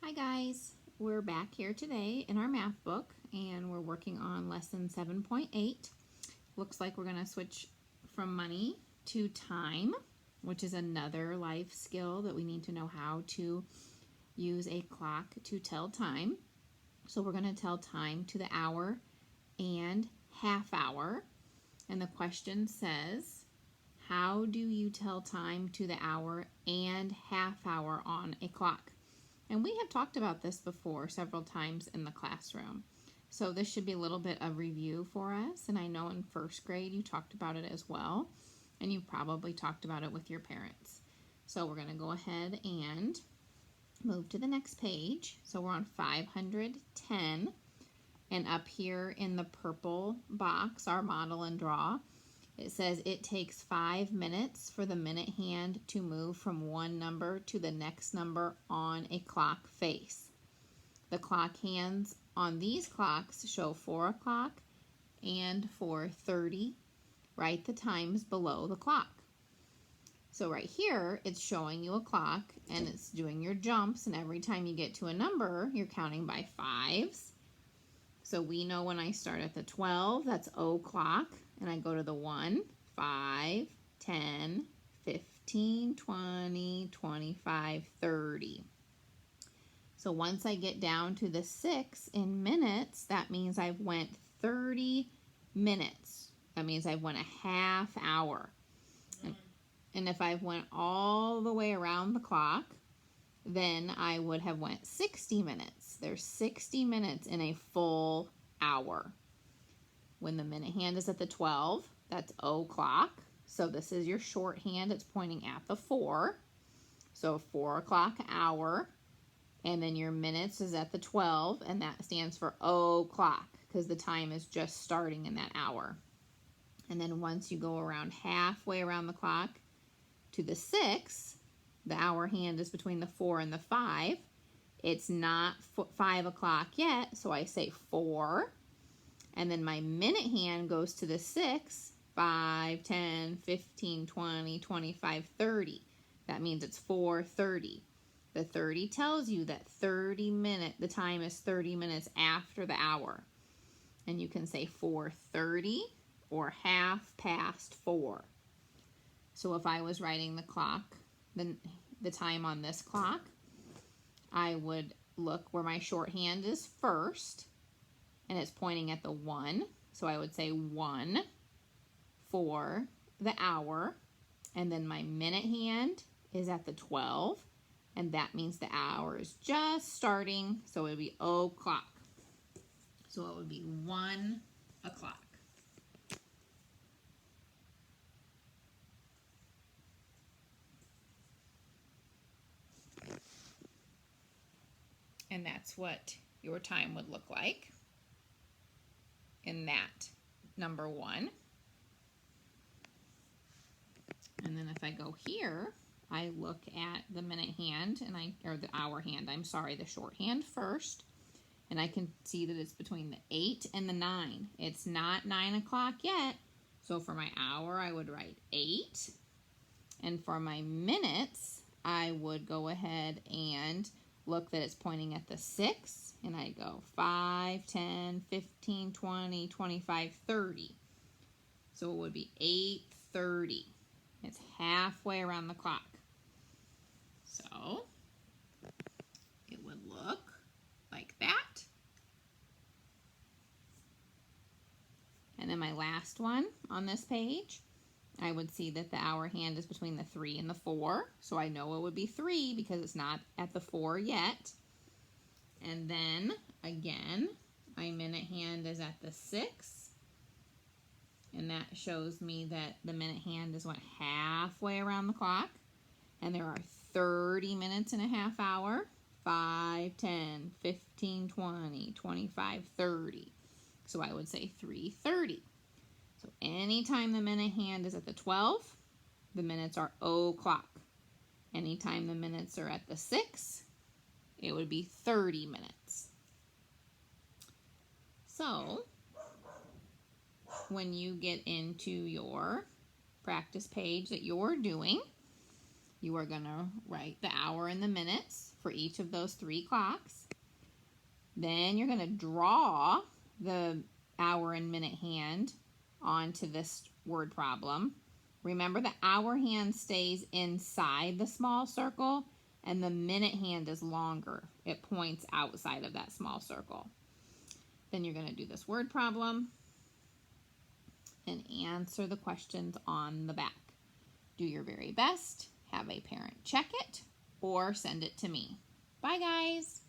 Hi guys, we're back here today in our math book and we're working on lesson 7.8. Looks like we're going to switch from money to time, which is another life skill that we need to know how to use a clock to tell time. So we're going to tell time to the hour and half hour. And the question says, how do you tell time to the hour and half hour on a clock? And we have talked about this before several times in the classroom. So this should be a little bit of review for us. And I know in first grade you talked about it as well. And you probably talked about it with your parents. So we're going to go ahead and move to the next page. So we're on 510. And up here in the purple box, our model and draw, it says it takes 5 minutes for the minute hand to move from one number to the next number on a clock face. The clock hands on these clocks show 4 o'clock and 4:30. Write the times below the clock. So right here, it's showing you a clock and it's doing your jumps, and every time you get to a number, you're counting by fives. So we know when I start at the 12, that's o'clock, and I go to the 1, 5, 10, 15, 20, 25, 30. So once I get down to the 6 in minutes, that means I've went 30 minutes. That means I've went a half hour. And if I went all the way around the clock, then I would have went 60 minutes. There's 60 minutes in a full hour. When the minute hand is at the 12, that's o'clock. So this is your shorthand. It's pointing at the 4. So 4 o'clock hour. And then your minutes is at the 12, and that stands for o'clock because the time is just starting in that hour. And then once you go around halfway around the clock to the 6, the hour hand is between the 4 and the 5. It's not 5 o'clock yet, so I say 4. And then my minute hand goes to the 6, 5, 10, 15, 20, 25, 30. That means it's 4:30. The 30 tells you that the time is 30 minutes after the hour. And you can say 4:30 or half past 4. So if I was writing the clock, the time on this clock, I would look where my shorthand is first, and it's pointing at the 1. So I would say 1 for the hour, and then my minute hand is at the 12, and that means the hour is just starting, so it would be o'clock. So it would be 1 o'clock. And that's what your time would look like in that number 1. And then if I go here, I look at the minute hand, or the hour hand, the shorthand first, and I can see that it's between the 8 and the 9. It's not 9 o'clock yet, so for my hour, I would write 8. And for my minutes, I would go ahead and look that it's pointing at the 6, and I go 5, 10, 15, 20, 25, 30. So it would be 8:30. It's halfway around the clock. So it would look like that. And then my last one on this page, I would see that the hour hand is between the 3 and the 4. So I know it would be 3 because it's not at the 4 yet. And then, again, my minute hand is at the 6. And that shows me that the minute hand is halfway around the clock. And there are 30 minutes in a half hour. 5, 10, 15, 20, 25, 30. So I would say 3:30. So anytime the minute hand is at the 12, the minutes are o'clock. Anytime the minutes are at the 6, it would be 30 minutes. So when you get into your practice page that you're doing, you are going to write the hour and the minutes for each of those 3 clocks. Then you're going to draw the hour and minute hand onto this word problem. Remember, the hour hand stays inside the small circle and the minute hand is longer. It points outside of that small circle. Then you're going to do this word problem and answer the questions on the back. Do your very best, have a parent check it, or send it to me. Bye, guys.